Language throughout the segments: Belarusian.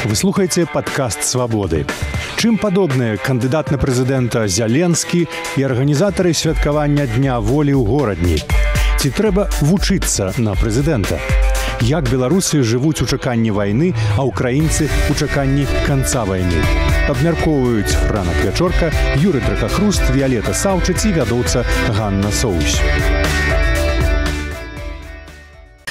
Вы слухаеце падкаст «Свабоды». Чым падобныя кандыдат на прэзідэнта Зяленскі і арганізатары святкавання Дня волі ў горадні? Ці трэба вучыцца на прэзідэнта? Як беларусы жывуць у чаканні вайны, а ўкраінцы у чаканні канца вайны? Абмяркоўваюць Франак Вячорка, Юрый Дракахруст, Віялета Саўчыц і вядоўца Ганна Соусь.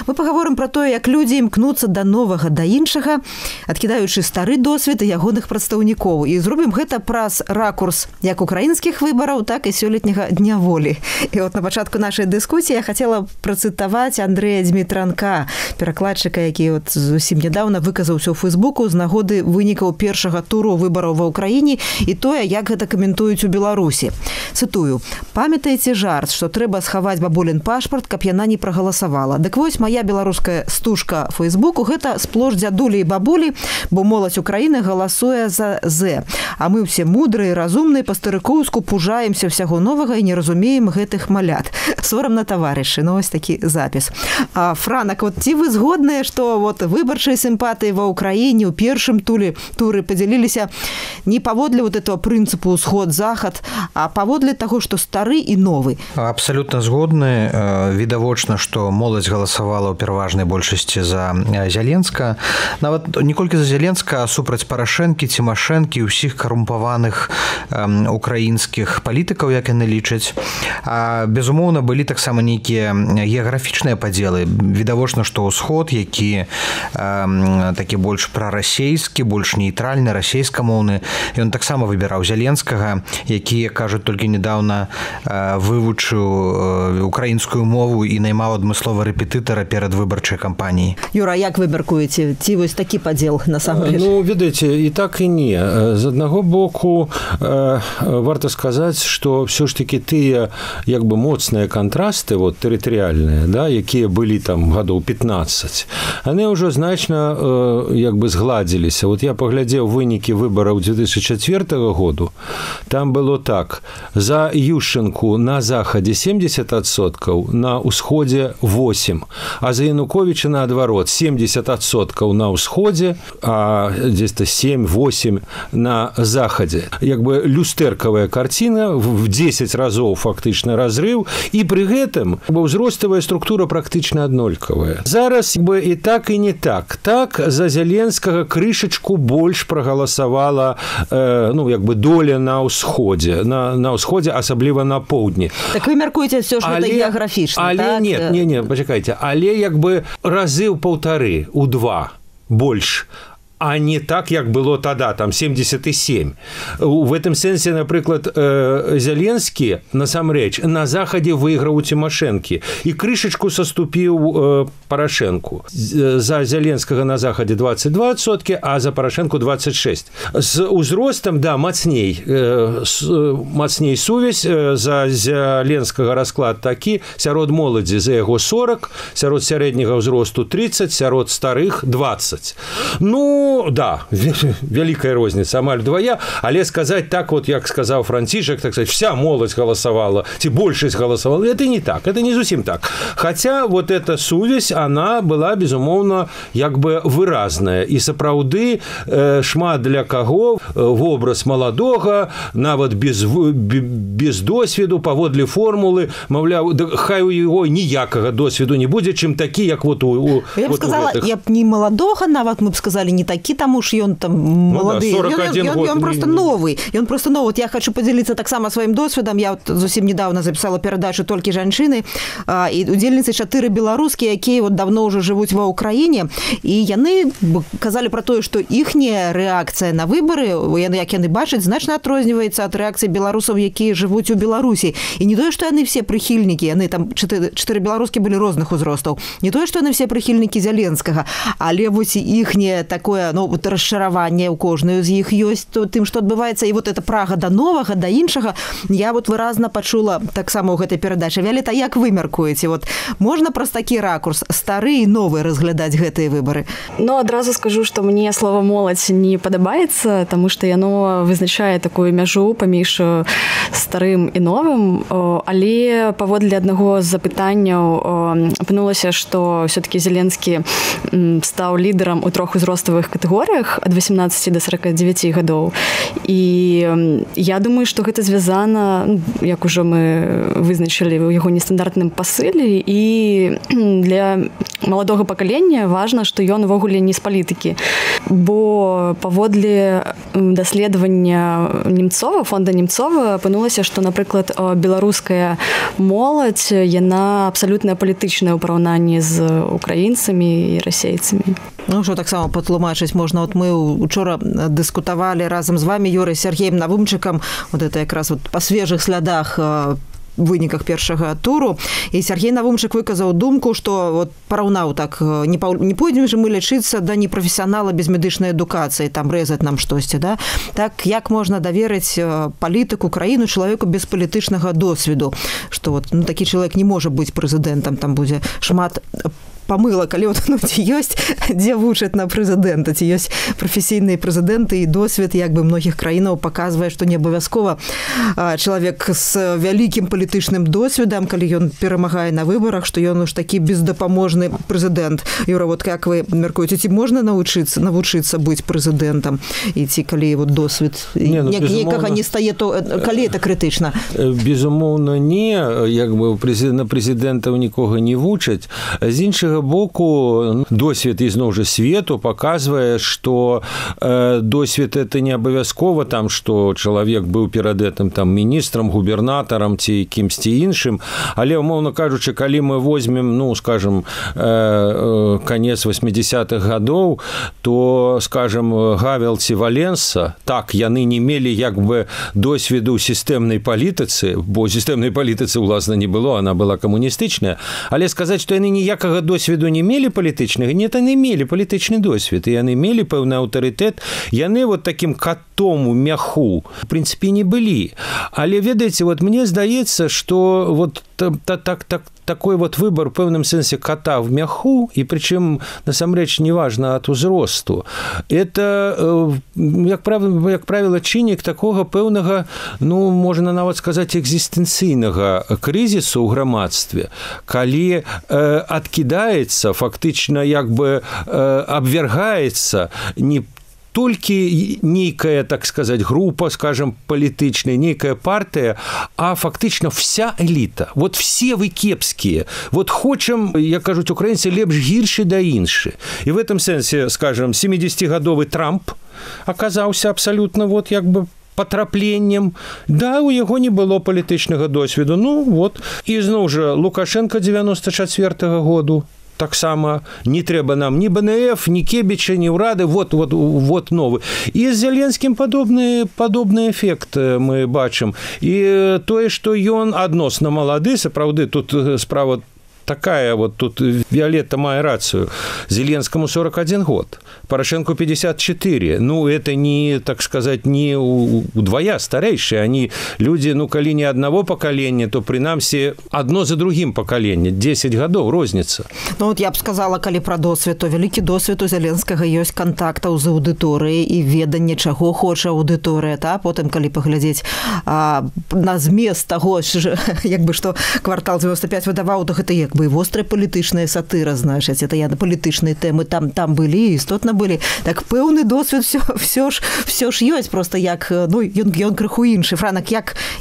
Мы пагаворым пра тое, як людзі імкнуцца да новага, да іншага, адкідаючы стары досвед і ягоных прадстаўнікоў. І зробім гэта праз ракурс як украінскіх выбараў, так і сёлетняга Дня волі. І от на пачатку нашай дыскусіі я хацела працытаваць Андрэя Дзмітранка, перакладчыка, які от зусім нядаўна выказаўся ў Фэйсбуку з нагоды вынікаў першага туру выбараў ва ўкраіне і тое, як гэта каментуюць у Беларусі. Цытую: «Памятаеце жарт, што трэба схаваць бабулін пашпарт, каб яна не прагаласавала. Дык вось моя беларуская стужка Фэйсбуку – гэта сплош дзядулі і бабулі, бо моладзь Украіны галасуе за «З». А мы ўсе мудрыя, разумныя, па-старыкоўску пужаемся ўсяго новага і не разумеем гэтых малят. Сорамна, таварышы». Ну, ось такі запіс. Франак, вот ці вы згодныя, што вот выбарчыя сімпатыі ва ўкраіне ў першым туры падзяліліся не паводле вот этого прынцыпу ўсход-захад, а паводле таго, што стары і новы? Абсалютна згодны. Відавочна, што моладзь галасавала ў пераважнай большасці за Зяленска. Нават не колькі за Зяленска, а супраць Парашэнкі, Цімашэнкі, ўсіх карумпаваных украінскіх палітыкаў, як яны лічаць. Безумоўна, былі таксама нейкія геаграфічныя падзелы. Відавочна, што ўсход, які такі больш прарасейскі, больш нейтральны, расейскамоўны, ён таксама выбіраў Зяленскага, які, кажуць, толькі нядаўна вывучыў украінскую мову і наймаў адмыслова рэпетытара перад выбарчай кампаніяй. Юра, як вы мяркуеце? Ці вось такі падзел насамрэч? Ну, ведаеце, і так і не. З аднаго боку, варта сказаць, што ўсё ж такі тыя як бы моцныя кантрасты, вот, тэрытарыяльныя, да, якія былі там гадоў 15, яны ўжо значна як бы згладзіліся. Вот я паглядзеў вынікі выбараў 2004 году. Там было так: за Ющенку на захадзе 70%, на ўсходзе 8%, а за Януковича наадварот 70% на ўсходзе, а дзе-то 7-8 на захадзе. Як бы люстэркавая карціна, в 10 разоў фактычна разрыв, і пры гэтым ўзроставая структура практычна аднолькавая. Зараз бы і так, і не так. Так, за Зяленскага крышачку больш прагаласавала ну, як бы доля на ўсходзе, на ўсходзе, асабліва на поўдні. Так вы мяркуеце ўсё, што гэта геаграфічна, але так? Не, пачакайце, але як бы разы ў паўтары, у 2 больш, а не так, як было тада, там 77. В этом сэнсе, напрыклад, Зяленскі, насамрэч, на захадзе выйграў у Цімашэнкі і крышачку саступіў Парашэнку. За Зяленскага на захадзе 22%, а за Парашэнку 26%. З узростам, да, мацней сувязь. За Зяленскага расклад такі: сярод моладзі за яго 40, сярод сярэдняга ўзросту 30, сярод старых 20. Ну, да, вялікая розніца, амаль вдвая, але сказаць так, вот, як сказаў Францішак, так сказать, вся моладзь галасавала, ці большасць галасавала, это не так, это не зусім так. Хотя вот эта сувязь, она была, безумоўна, як бы выразная. І сапраўды шмат для каго вобраз маладога, нават без досведу, паводле формулы, маўляў, да, хай у яго ніякага досведу не будзе, чым такі, як вот у я б сказала, я б не маладога, нават мы б сказали, не такі, таму ж ён там малады. Ну, да, 41 год. Ён просто новы. Ён просто новы. Вот я хочу подзяліцца таксама сваім досведам. Я вот зусім недавно записала перадачу «Толькі жанчыны», і удзельніцы 4 беларускія, якія вот давно ўжо жывуць ва ўкраіне, і яны казалі пра тое, што іхняя рэакцыя на выбары, як яны бачаць, значна адрозніваецца ад рэакцыі беларусаў, якія жывуць у Беларусі. І не тое, што яны все прыхільнікі, яны там 4 беларускі былі розных узростаў. Не тое, што яны все прыхільнікі Зяленскага, але вось іхняе такое, ну, вот расчараванне ў кожную з іх ёсць тым, што адбываецца, і вот эта прага да новага, да іншага, я вот выразна пачула таксама ў гэтай перадачы. Віялета, як вы мяркуеце? Вот можна праз такі ракурс стары і новы разглядаць гэтыя выбары? Ну, адразу скажу, што мне слова моладзь не падабаецца, таму што яно вызначае такую мяжу паміж старым і новым, але паводле аднаго з запытанняў апынулася, што ўсё-такі Зеленскі стаў лідарам у 3 узроставых катэгорыях ад 18 до 49 гадоў. І я думаю, што гэта звязана, як ужо мы вызначылі ў яго нестандартным пасыле, і для маладога пакалення важна, што ён увогуле не з палітыкі. Бо паводле даследавання Немцова, фонда Немцова, апынулася, што, напрыклад, беларуская моладзь, яна абсалютна палітычная ў параўнанні з украінцамі і расейцамі. Ну, що так само патлумачыць можна. Вот мы учора дыскутавалі разам з вами, Юрой Сергеем Навумчыкам, вот это якраз вот па свежых слядах выніках першага туру, і Сергей Навумчык выказаў думку, што вот параўнаў так, не пойдзем же мы лячыцца да непрафесіянала без медычнай адукацыі, там рэзаць нам штосьці, да? Так як можна даверыць палітыку краіну чалавеку без палітычнага досведу, што вот, ну, такі чалавек не можа быць прэзідэнтам, там будзе шмат памылак, але вот, ну, ці ёсць, дзе вучаць на прэзідэнта, ці ёсць прафесійныя прэзідэнты, і досвед як бы многіх краінаў паказвае, што не абавязкова чалавек з вялікім палітычным досведам, калі ён перамагае на выбарах, што ён уж такі бездапаможны прэзідэнт. Юра, вот як вы мяркуеце, ці можна навучыцца быць прэзідэнтам, і ці калі вот досвед некага не стае, то калі это крытычна? Безумоўна, не, як бы на прэзідэнтаў нікога не вучаць. З іншага боку, досвед ізноў жа свету паказвае, што досвед это не абавязкова там, што чалавек быў перад гэтым там міністрам, губернатарам ці кімсьці іншым, але, умоўна кажучы, калі мы возьмем, ну, скажем, канец 80-х гадоў, то, скажем, Гавел ці Валенса, так, яны не мелі як бы досведу ў сістэмнай палітыцы, бо сістэмнай палітыцы, уласна, не было, она была камуністычная, але сказаць, што яны ніякага досведу не мелі палітычнага, не, яны мелі палітычны досвед, і яны мелі пэўны аўтарытэт, яны вот такім катом у мяху, в прынцыпе, не былі. Але, ведаеце, вот мне здаецца, што вот такой вот выбор в пэўным сэнсе кота в мяху, і прычым, насамрэч, неважна ад узросту, это, як правіла, чыннік такога пэўнага, ну, можна нават сказаць, экзістэнцыйнага крызісу ў грамадстве, калі адкідаецца, фактычна, як бы абвергаецца не толькі нейкая, так сказать, група, скажем, палітычная, нейкая партыя, а фактычна вся эліта. Вот все вы кепскія. Вот хочам, як кажуць украінцы, лепш гіршы да іншы. І в этом сэнсе, скажем, 70-гадовы Трамп аказаўся абсалютна вот як бы патрапленнем. Да, у яго не было палітычнага досведу. Ну, вот. І зноў жа Лукашенко 94-го году. Таксама не трэба нам ні БНФ, ні Кебіча, ні ўрады, вот новы. І з Зеленскім падобны эфект мы бачым. І тое, што ён адносна малады, сапраўды, тут справа такая, вот тут Виолетта мае рацию. Зеленскому 41 год, Порошенко 54. Ну, это не, так сказать, не удвоя старейшие. Они люди, ну, коли не одного поколения, то, принамсі, одно за другим поколение. 10 годов розница. Ну, вот я б сказала, коли про досвід, то великий досвід у Зеленскага ёсць контактаў з аўдыторыяй і веданне, чаго хоча аўдыторыя, та? Потым, калі паглядзець на змест таго, як бы, што квартал 95 выдаваў, то гэта як бы вострая палітычная сатыра, значыць, это я на палітычныя тэмы там былі, істотна былі. Так пэўны досвед все ж ёсць, просто як, ну, ён крыху іншы. Франак,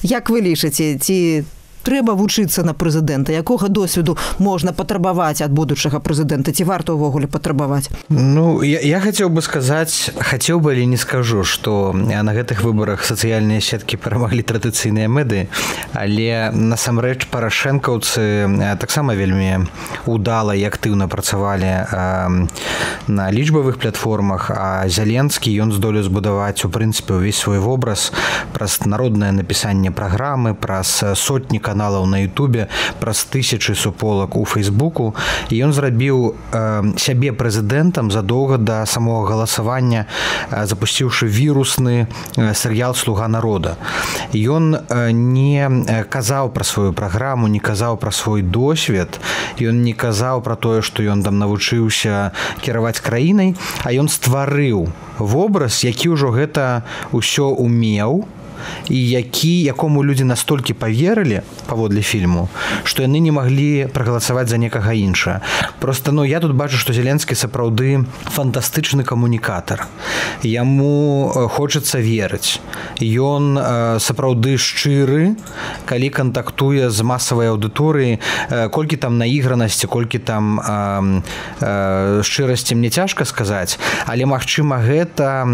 як вы лічыце, ці трэба вучыцца на прэзідэнта? Якога досведу можна патрабаваць ад будучага прэзідэнта? Ці варта ўвогуле патрабаваць? Ну, я хацеў бы сказаць, але не скажу, што на гэтых выбарах сацыяльныя сеткі перамаглі традыцыйныя мэды, але насамрэч парашэнкаўцы таксама вельмі удала і актыўна працавалі на лічбавых платформах, а Зеленскі, ён здолеў збудаваць, у прынцыпе, увесь свой вобраз праз народнае напісанне праграмы, праз сотні каналаў на Ютубе, праз тысячы суполак у Фейсбуку, і ён зрабіў сябе прэзідэнтам задоўга да самого галасавання, запусціўшы вірусны серыял «Слуга народа». Ён не казаў пра сваю праграму, не казаў пра свой досвед, ён не казаў пра тое, што ён там навучыўся кіраваць краінай, а ён стварыў вобраз, які ўжо гэта ўсё умеў, і якому людзі настолькі паверылі паводле фільму, што яны не маглі прагаласаваць за некага іншага. Просто я тут бачу, што Зеленскі сапраўды фантастычны камунікатар. Яму хочацца верыць. Ён сапраўды шчыры, калі кантактуе з масавай аўдыторыяй, колькі там наігранасці, колькі там шчырасці мне цяжка сказаць, але магчыма гэта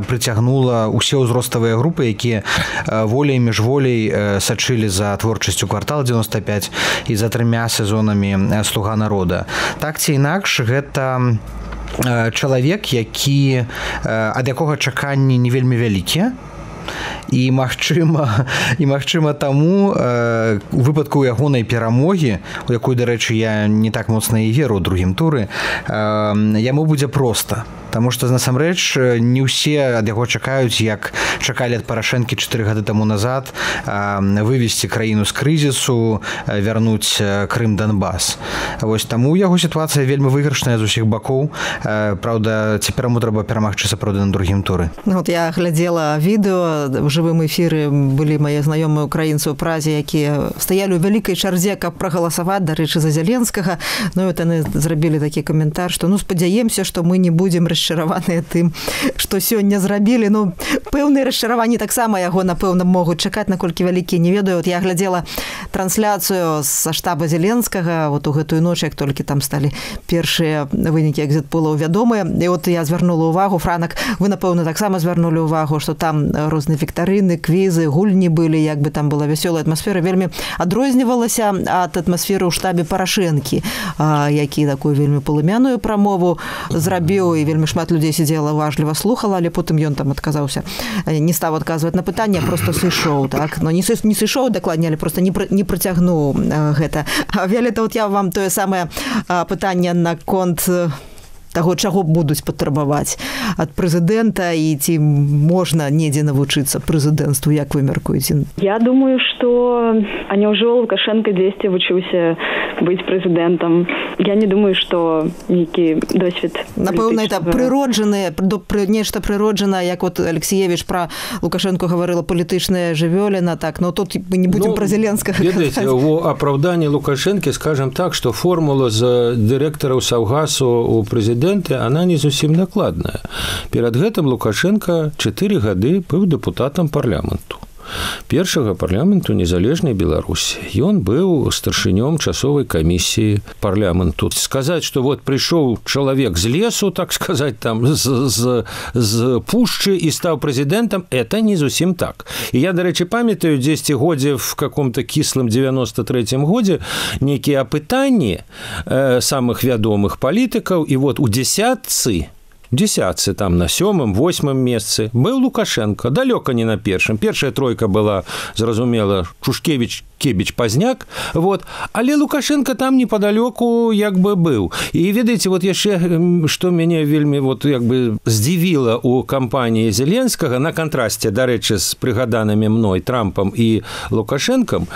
прыцягнула ўсе ўзроставыя групы, якія воляй міжволей сачылі за творчасцю «Квартал 95» і за 3 сезонамі «Слуга народа». Так ці інакш, гэта чалавек, ад якога чаканні не вельмі вялікія, і магчыма таму у выпадку ягонай перамогі, у якой, дарэчы, я не так моцна і веру ў другім туры, яму будзе проста. Таму што насамрэч не ўсе ад яго чакаюць, як чакалі ад Парашэнкі 4 гады таму назад, вывесці краіну з крызісу, вярнуць Крым, Донбас. Вось таму яго сітуацыя вельмі выйгрышная з усіх бакоў. Праўда, цяпер яму трэба перамагчы сапраўды на другім туры. Вот я глядзела відэо, в жывым эфіры былі мае знаёмыя украінцы ў Празе, якія стаялі ў вялікай чарзе, каб прагаласаваць, дарэчы, за Зеленскага. Ну, вот яны зрабілі такі каментар, што спадзяемся, што мы не будзем расчараваныя тым, што сёння зрабілі. Пэўныя расчараванні таксама яго, напэўна, могуць чакаць, наколькі вялікія, не ведаю. Вот я глядзела трансляцыю са штаба Зеленскага вот у гэтую ноч, як толькі там сталі першыя вынікі экзіт-полаў вядомыя. І вот я звярнула ўвагу, Франак, вы, напэўна, таксама звярнулі ўвагу, што там розныя віктарыны, квізы, гульні былі, як бы там была вясёлая атмасфера, вельмі адрознівалася ад атмасферы ў штабе Парашэнкі, які такую вельмі палымяную прамову зрабіў, і вельмі шмат людзей сидзела, уважліва слухала, але потым ён там адказаўся, не стаў адказваць на пытанне, а просто сышоў, так? Но не сышоў дакладней, але просто не працягнуў гэта. Віолетта, вот я вам тое самае пытанне наконт таго, чаго будуць патрабаваць ад прэзідэнта, і ці можна недзе навучыцца прэзідэнцтву, як вы мяркуеце? Я думаю, што няўжо Лукашенко дзесьці вучыўся быць прэзідэнтам. Я не думаю, што нейкі досвед... Напэўна, это прыроджанае, нешта прыроджанае, як вот Алексеевич пра Лукашенко гаварыла, палітычная жывёліна, так, но тут мы не будзем пра Зеленскага казаць. Ведаеце, у апраўданні Лукашэнкі, скажем так, што формула з дырэктараў Саўгасу у прэзідэнта, она не зусім накладная. Перад гэтым Лукашенко 4 гады быў дэпутатам парламенту. Першага парламенту незалежнай Беларусі. Ён быў старшынём часовай камісіі парламенту. Сказаць, што вот прыйшоў чалавек з лесу, так сказаць, там з пушчы і стаў прэзідэнтам, это не зусім так. І я, дарэчы, памятаю, дзесьці годзе в каком-то кіслым 93-м годзе нейкія апытанні самых вядомых палітыкаў, і вот у дзесятцы там на 7-м, 8-м месцы был Лукашенко, далёка не на першым. Першая тройка была, зразумела, Шушкевич, Кебіч, Пазняк, вот. Але Лукашенко там неподалёку як бы быў. І ведаеце, вот яшчэ, што мяне вельмі вот як бы здзівіла у кампаніі Зеленскага, на кантрасце, дарэчы, з прыгаданымі мной Трампам і Лукашенкам,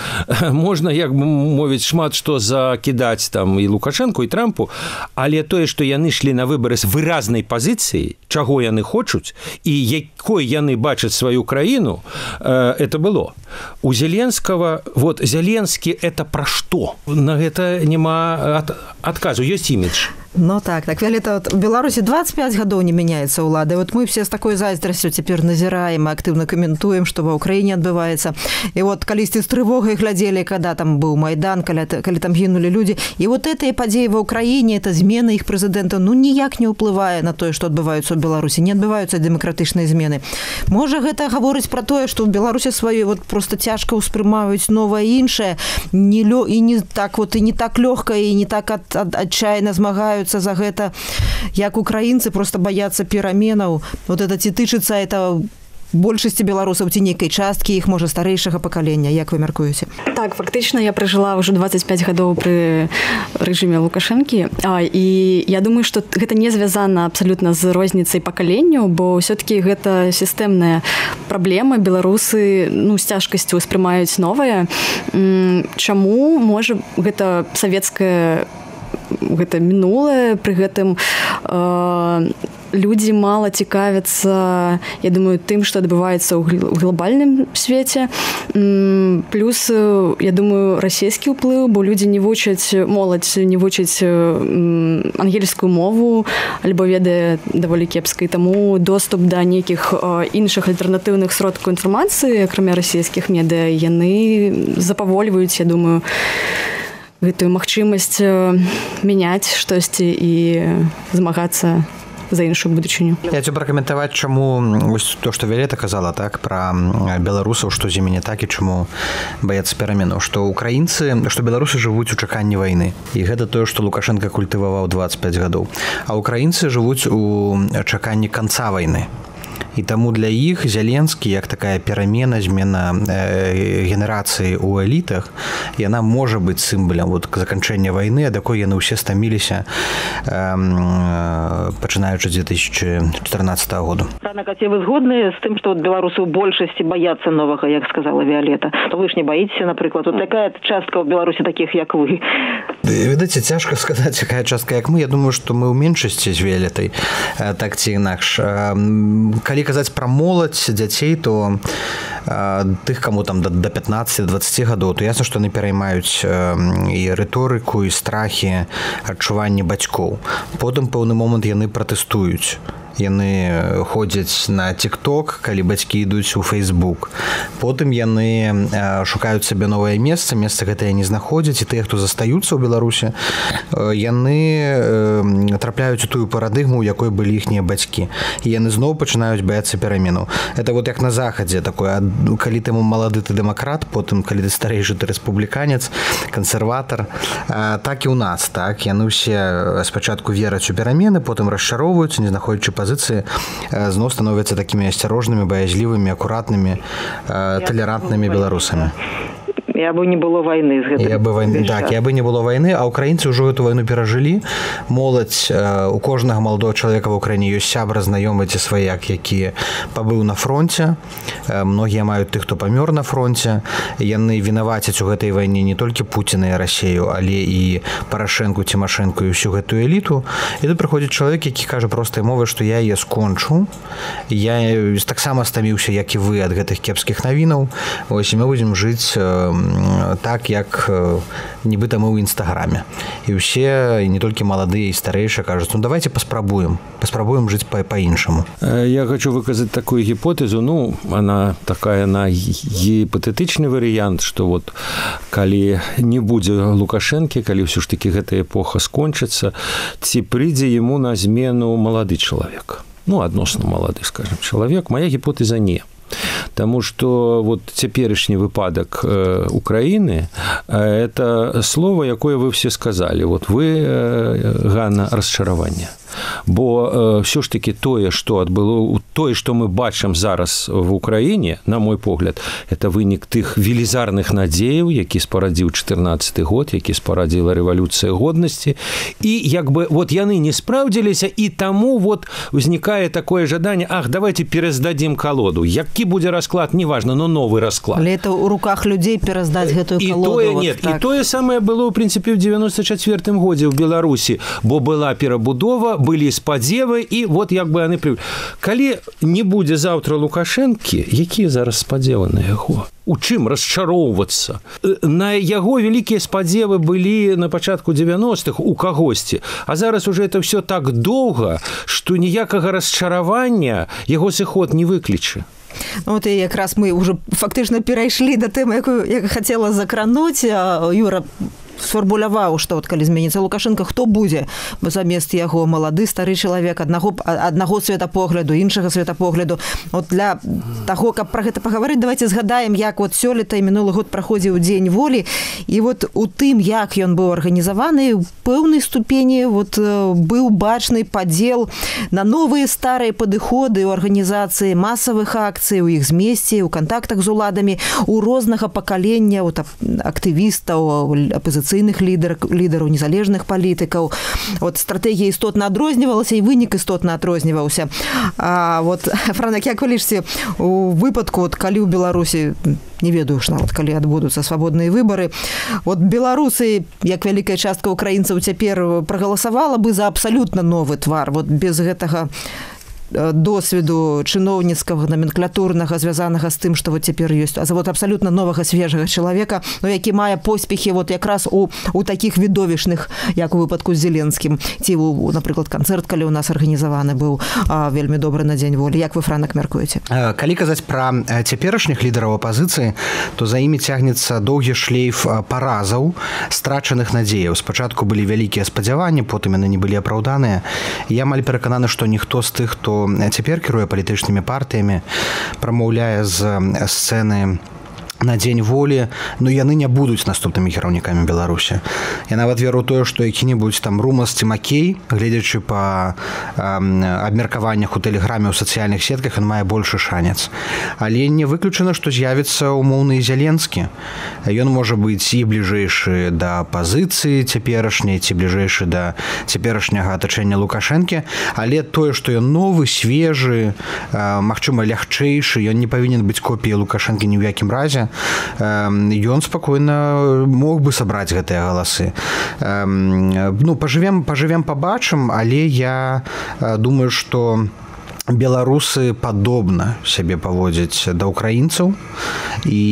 можна, як бы мовіць, шмат што закідаць там і Лукашенку, і Трампу, але тое, што яны шлі на выбары з выразнай пазіцыяй, чаго яны хочуць і якой яны бачаць сваю краіну, это было. У Зеленскага, вот Зеленскі это пра што? На гэта няма адказу, ёсць імідж. Ну так, Віолетта, вот в Беларусі 25 гадоў не мяняецца ўлада. Вот мы все з такой зайздрасцю цяпер назіраем, актыўна каментуем, што ва ўкраіне адбываецца. І вот калісьці з трывогай глядзелі, когда там быў Майдан, калі там гінулі людзі. І вот гэтыя падзеі ва ўкраіне, это змены іх прэзідэнта, ніяк не ўплывае на тое, што адбываюцца ў Беларусі. Не адбываюцца дэмакратычныя змены. Можа, гэта гаворыць пра тое, што ў Беларусі сваёй вот просто цяжка ўспрымаюць новае іншае, і не так лёгка, і не так адчайна змагаюцца за гэта, як украінцы просто баяцца пераменаў. Вот это ці тычыцца это большасці беларусаў, ці нейкай часткі іх, можа, старэйшага пакалення, як вы мяркуеце? Так, фактычна я пражыла ўжо 25 гадоў пры рэжыме Лукашэнкі, і я думаю, што гэта не звязана абсалютна з розніцай пакаленняў, бо ўсё-такі гэта сістэмная праблема. Беларусы з цяжкасцю ўспрымаюць новае. Чаму, можа, гэта савецкае гэта мінулае, пры гэтым людзі мала цікавяцца, я думаю, тым, што адбываецца ў глобальным свеце. Плюс, я думаю, расійскі ўплыў, бо людзі не вучаць, моладзь не вучаць ангельскую мову, альбо ведае даволі кепскай, таму доступ да нейкіх іншых альтэрнатыўных сродкаў інфармацыі, акрамя расійскіх медыа, яны запавольваюць, я думаю, гэтую магчымасць мяняць штосьці і змагацца за іншую будучыню. Я хочу пракаментаваць, чаму вось то, што Віолетта казала, так, пра беларусаў, што з імі не так і чаму баяцца пераменаў, што украінцы, што беларусы жывуць у чаканні вайны. І гэта тое, што Лукашенко культываваў 25 гадоў. А украінцы жывуць у чаканні канца вайны. І таму для іх Зеленскі, як такая перамена, змена генерацыі ў элітах, яна можа быць сімвалам вот заканчэння вайны, ад якой яны ўсе стаміліся, пачынаючы з 2014 года. Рана, Катя, вы згодны з тым, што беларусы ў большасці баяцца новага, як сказала Віолетта? То вы ж не баіцеся, напрыклад, вот такая частка ў Беларусі такіх, як вы. Відаце, цяжка сказаць, якая частка, як мы. Я думаю, што мы ў меншасці з Віолеттай, так ці інакш. Калі казаць пра моладзь, дзяцей, то тых, каму там да 15-20 гадоў, то ясна, што яны пераймаюць і рыторыку, і страхі, адчуванні бацькоў. Потым пэўны момант яны пратэстуюць. Яны ходзяць на TikTok, калі бацькі ідуць у Facebook. Потым яны шукаюць сабе новае месца гэтае не знаходзяць, і тыя, хто застаюцца ў Беларусі, яны трапляюць у тую парадыгму, у якой былі іхнія бацькі. І яны зноў пачынаюць баяцца пераменаў. Это вот як на захадзе такое, калі ты малады, ты дэмакрат, потым калі ты старэйшы, ты рэспубліканец, кансерватар. Так і ў нас, так. Яны ўсе спачатку вераць у перамены, потым расчароўваюцца, не знаходзячы пазіцыі, зноў становяцца такімі асцярожнымі, баязлівымі, акуратнымі, талерантнымі беларусамі. Я бы не было войны. Так, я бы не было войны, а украінцы ўжо эту войну перажылі. Моладзь, у кожнага маладого чалавека в Украіне ёсць сябра, знаёмы ці сваяк, які пабыў на фронте. Многія маюць тых, хто памёр на фронте. Яны вінавацяць у гэтай вайне не толькі Пуціна і Расею, але і Парашэнку, Цімашэнку і ўсю гэтую эліту. І тут прыходзіць чалавек, які кажа простай мовай, што я яе скончу. Я таксама стаміўся, як і вы, ад гэтых кепскіх навінаў. Вось, і мы будзем жыць так, як нібыта мы ў інстаграме. І ўсе, і не толькі маладыя і старэйшыя, кажуць, ну давайте паспрабуем жыць па-іншаму. Я хочу выказаць такую гіпотэзу, ну, она такая на гіпатэтычны варыянт, што вот калі не будзе Лукашэнкі, калі ўсё ж такі гэтая эпоха скончыцца, ці прыйдзе яму на змену малады чалавек. Ну, адносна малады, скажем, чалавек. Моя гіпотэза не. Тому что вот цяперашні выпадак Украины – это слово, якое вы все сказали. Вот вы, Ганна, расчараванне. Бо все ж таки тое, што мы бачым зараз в Украіне, на мой погляд, это вынік тых велізарных надзеяў, які спарадзіў 14 год, які спарадзіла рэвалюцыя годнасці. І як бы вот яны не спраўдзіліся, і таму вот узнікае такое жаданне, давайте пераздадзім калоду. Які будзе расклад, неважно, но новы расклад. Але это ў руках людзей пераздаць гэтую калоду. І тое самае было, ў прынцыпе, ў 94 годзе ў Беларусі, бо была перабудова, былі спадзевы, і вот як бы яны прывялі. Калі не будзе заўтра Лукашэнкі, якія зараз спадзевы на яго? У чым расчароўвацца? На яго вялікія спадзевы былі на пачатку 90-х у кагосьці, а зараз уже это все так доўга, што ніякага расчаравання яго сыход не выкліча. Вот і якраз мы уже фактычна перайшлі да тэмы, якую я хацела закрануць. Юра сфармуляваў, што вот калі зменіцца Лукашенко, хто будзе замест яго, малады, стары чалавек, аднаго светапогляду, іншага светапогляду. Вот для таго, каб пра гэта пагаварыць, давайте згадаем, як вот сёлета і мінулы год праходзіў Дзень волі, і вот у тым, як ён быў арганізаваны, у пэўнай ступені вот быў бачны падзел на новыя старыя падыходы ў арганізацыі масавых акцый, у іх змесце, у кантактах з уладамі, у рознага пакалення, актывістаў, апозіцыйных апозіцыйных лідараў, незалежных палітыкаў. Вот стратэгія істотна адрознівалася і вынік істотна адрозніваўся. А вот, Франак, як вы лічыце, у выпадку, вот, калі ў Беларусі, не ведаю ж нават, калі адбудуцца свабодныя выбары, вот беларусы, як вялікая частка украінцаў цяпер прагаласавала бы за абсалютна новы твар, вот без гэтага досведу чыноўніцкага, номенклатурнага, звязанага з тым, што вот цяпер ёсць, а за вот абсалютна новага свежага чалавека, ну, які мае поспехі вот якраз у такіх відовішных, як у выпадку з Зеленскім, ці, напрыклад, канцэрт, калі ў нас арганізаваны быў вельмі добры на Дзень волі. Як вы, Франак, мяркуеце? Калі казаць пра цяперашніх лідараў апазіцыі, то за імі цягнецца доўгі шлейф паразаў, страчаных надзеяў. Спачатку былі вялікія спадзяванні, потым яны не былі апраўданыя. Я амаль перакананы, што ніхто з тых, хто цяпер кіруе палітычнымі партыямі, прамаўляе з сцэны на Дзень волі, но яны не будуць наступнымі кіраўнікамі Беларусі. Я нават веру тое, што які-небудзь там Румас ці Макей, гледзячы па абмеркаваннях у тэлеграме, у сацыяльных сетках, ён мае большы шанец. Але не выключана, што з'явіцца умоўны Зеленскі. Ён можа быць і бліжэйшы да пазіцыі цяперашняй, ці бліжэйшы да цяперашняга атачэння Лукашэнкі, але тое, што ён новы, свежы, магчыма, лягчэйшы, ён не павінен быць копіяй Лукашэнкі ні ў якім разе. Ён спакойна мог бы сабраць гэтыя галасы. Ну, пажывем, пабачым, але я думаю, што беларусы падобна сябе паводзяць да украінцаў, і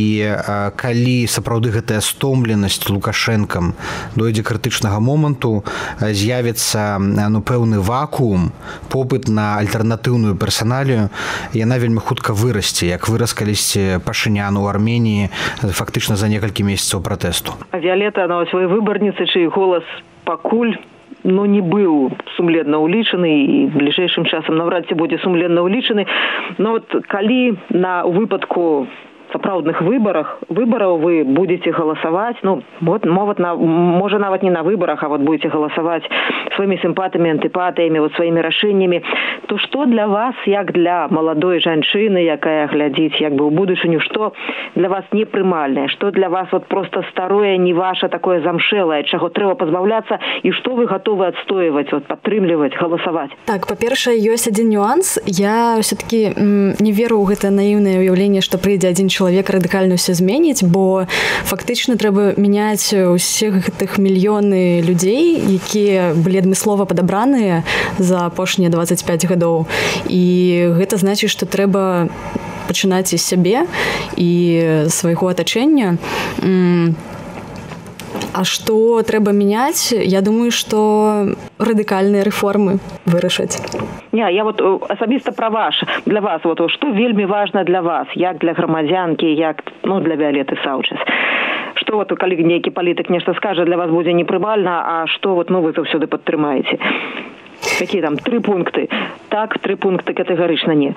калі сапраўды гэтая стомленасць Лукашэнкам дойдзе крытычнага моманту, з'явіцца пэўны вакуум, попыт на альтэрнатыўную персаналію, яна вельмі хутка вырасце, як вырас калісьці Пашынян у Арменіі фактычна за некалькі месяцаў пратэсту. Віолетта, на сваёй выбарніцы, чый голас пакуль не быў сумленна ўлічаны і бліжэйшым часам наврад ці будзе сумленна ўлічаны. Но вот калі на выпадку сапраўдных выбараў вы будете галасаваць, можа нават не на выбарах, а вот будете галасаваць сваімі сімпатыямі, антыпатыямі, вот сваімі рашэннямі, то што для вас, як для маладой жанчыны, якая глядзіць як бы ў будучыню, што для вас непрымальнае, што для вас вот просто старое, не ваше, такое замшэлае, чаго трэба пазбаўляцца, і што вы гатовы адстойваць, вот, падтрымліваць, галасаваць? Так, па-першае, ёсць адзін нюанс. Я ўсё-таки не веру ў гэта наіўнае ўяўленне, што прыйдзе адзін чалавек радыкальна ўсё зменіць, бо фактычна трэба мяняць усіх гэтых мільёны людзей, якія былі адмыслова падабраныя за апошнія 25 гадоў. І гэта значыць, што трэба пачынаць з сябе і свайго атачэння. А што трэба мяняць? Я думаю, што радыкальныя рэформы вырашаць. Не, я вот асабіста пра для вас, вот, што вельмі важна для вас, як для грамадзянкі, як для Віолетты Саўчас. Што вот, калі нейкі палітык нешта скажа, для вас будзе непрымальна, а што вот, вы заўсёды падтрымаеце? Какие там 3 пункты? Так, 3 пункты катэгарычна не.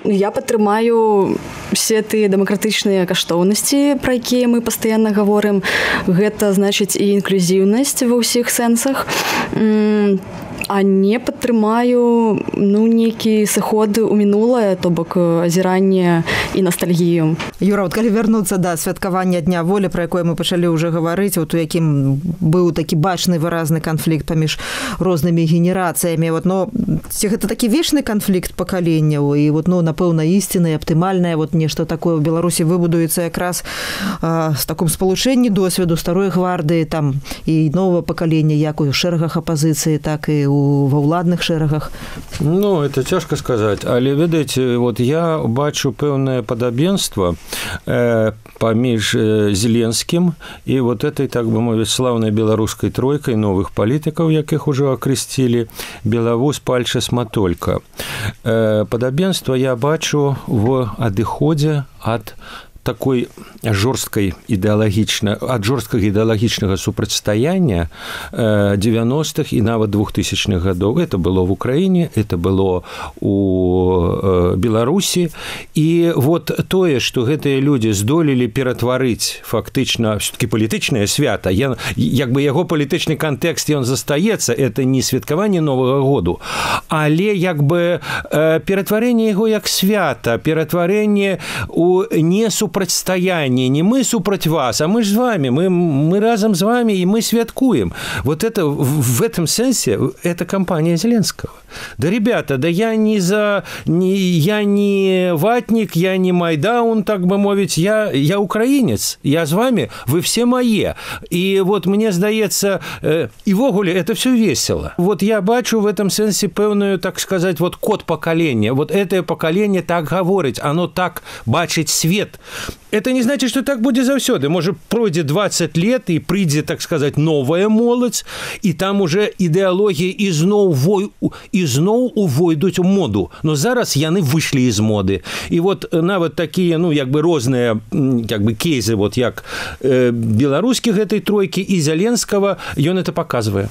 Я падтрымаю все тыя дэмакратычныя каштоўнасці, пра якія мы пастаянна гаворым. Гэта значыць і інклюзіўнасць ва ўсіх сэнсах. А не падтрымаю нейкі сыход у мінулае, то бок азіранне і ностальгію. Юра, вот калі вярнуцца да святкавання Дня волі, пра якое мы пачалі ўжо гаварыць, вот у якім быў такі бачны выразны канфлікт паміж рознымі генерацыямі, ці гэта такі вечны канфлікт пакаленняў, і напэўна ісціна, аптымальнае, нешта такое ў Беларусі выбудуецца якраз з таком спалучэнні досведу старой гвардыі, там і новага пакалення, як у шэрагах апазіцыі, так і ва ўладных шэрагах? Это цяжка сказаць, але ведаеце, я бачу пэўнае падабенства паміж Зеленскім і этой, так бы мовіць, слаўнай беларускай тройкай новых палітыкаў, якіх ужо акрэсцілі Белавуз, Пальчас, Матолька. Падабенства я бачу в адыходзе ад такой жорсткага ідэалагічнага супрацьстаяння 90-х і нават 2000-х гадоў. Это было в Украіне, это было у Беларусі. І тое, што гэтыя людзі здолелі ператварыць фактычна все-таки палітычнае свята, як бы яго палітычны кантэкст ён застаецца, это не святкаванне Новага году, але як бы ператварэнне яго як свята, ператварэнне у несупрацьстаянне супрацьстаянне, не мы супраць вас, а мы ж з вами, мы разом с вами, и мы святкуем. Вот это, в этом сенсе, это кампания Зеленского. Да, ребята, да я не ватник, я не Майдаун, так бы мовить, я украинец, я с вами, вы все мои. И вот мне здаецца, и вогуле это все весело. Вот я бачу в этом сенсе пэўную, так сказать, вот код поколения. Вот это поколение так говорит, оно так бачить свет. Это не значит, что так будет заўсёды. Может, пройдет 20 лет, и придзе, так сказать, новая молодь, и там уже идеологии изноў увойдуць у моду. Но зараз яны вышли из моды. И вот нават такие, ну, як бы розныя, як бы кейсы, вот як беларускіх этой тройки и Зеленского, ён это показывае.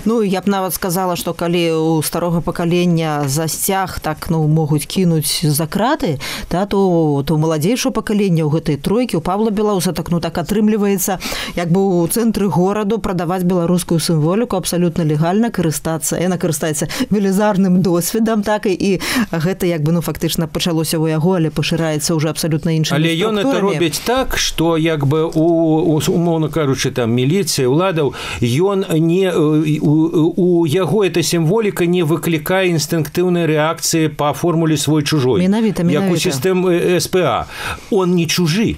Ну, я б нават сказала, что калі у старога пакалення засцяг так, ну, могуць кінуць за краты, да, то маладзейшае пакаленне ў гэтай тройкі, у Павла Белауса так, ну, так атрымліваецца, як бы у цэнтры гораду прадаваць беларускую сімволіку абсалютна легальна карыстацца. Яна карыстаецца велізарным досведам, так, і гэта, як бы, ну, фактычна пачалося ў яго, але пашыраецца ўжо абсалютна іншымі структурамі. Але ён это робіць так, што, як бы, умоўна кажучы, там, міліцыя, уладаў, ён не, у яго эта сімволіка не выклікае інстынктыўнай рэакцыі па формуле свой-чужой. Менавіта. Як у сістэм СПА. Он не чужы.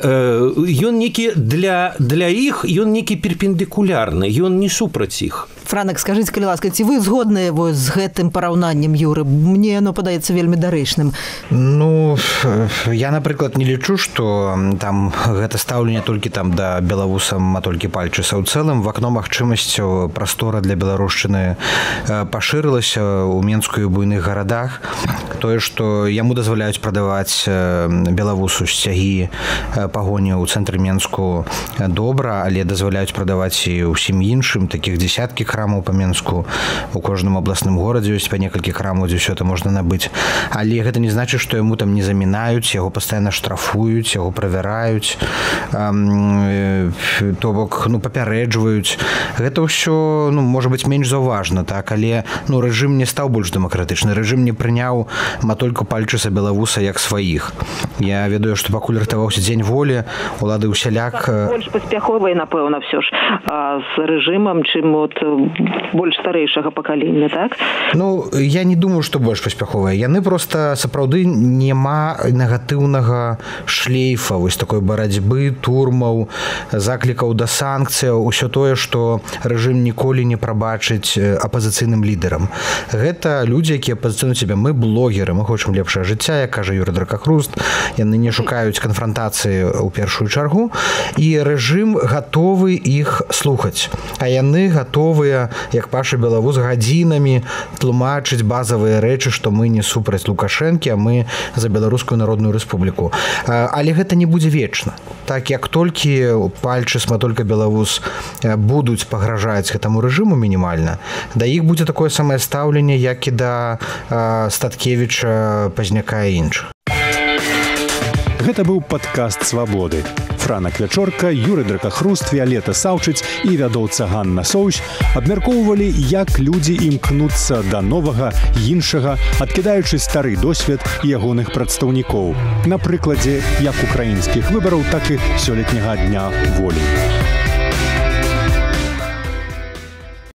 Ён некі для іх, ён некі перпендыкулярны, ён не супраць іх. Франак, скажыце, калі ласка, ці вы згодныя з гэтым параўнаннем, Юры? Мне оно падаецца вельмі дарэчным. Ну, я, напрыклад, не лічу, што там гэта стаўленне толькі там да Белавуса Матолькі Пальчыса. У цэлым в акно магчымасцяў прастора для беларушчыны пашырылася ў Менску і буйных гарадах. Тое, што яму дазваляюць прадаваць Белавусу сцягі пагоні ў цэнтры Менску добра, але дазваляюць прадаваць і ўсім іншым, такіх дзесяткі храмаў па Менску. У кожным абласным горадзе ёсць па некалькі храмаў, дзе ўсё это можна набыць. Але гэта не значыць, што яму там не замінаюць, яго пастаянна штрафуюць, яго правяраюць, то бок, ну, папярэджваюць. Гэта ўсё, ну, можа быць, менш заўважна, так, але, ну, рэжым не стаў больш дэмакратычны. Рэжым не прыняў Матольку Пальчыса Белавуса як сваіх. Я ведаю, што пакуль рыхтаваўся дзень волі, улады ўсяляк... Больш паспяховыя, напэўна, все ж, з рэжымам, чым от больш старэйшага пакалення, так? Ну, я не думаю, што больш паспяховыя. Яны проста, сапраўды, няма негатыўнага шлейфа, вось такой барацьбы, турмаў, заклікаў да санкцыяў, усё тое, што рэжым ніколі не прабачыць апазіцыйным лідарам. Гэта людзі, якія пазіцыйнуюць сябе. Мы блогеры, мы хочам лепшае жыцця, як кажа Юрый Дракахруст. Яны не шукаюць канфрантацыі ў першую чаргу, і рэжым гатовы іх слухаць. А яны гатовыя, як Паша Белавус, гадзінамі тлумачыць базавыя рэчы, што мы не супраць Лукашэнкі, а мы за Беларускую Народную Рэспубліку. Але гэта не будзе вечна. Так, як толькі Пальчыс, Матолька Белавус будуць пагражаць гэтаму рэжыму мінімальна, да іх будзе такое самае стаўленне, як і да Статкевіча, Пазняка і іншых. Гэта быў падкаст «Свабоды». Франак Вячорка, Юрый Дракахруст, Віолета Саўчыць і вядоўца Ганна Соўсь абмяркоўвалі, як людзі імкнуцца да новага, іншага, адкідаючы стары досвед ягоных прадстаўнікоў. На прыкладзе як украінскіх выбараў, так і сёлетняга дня волі.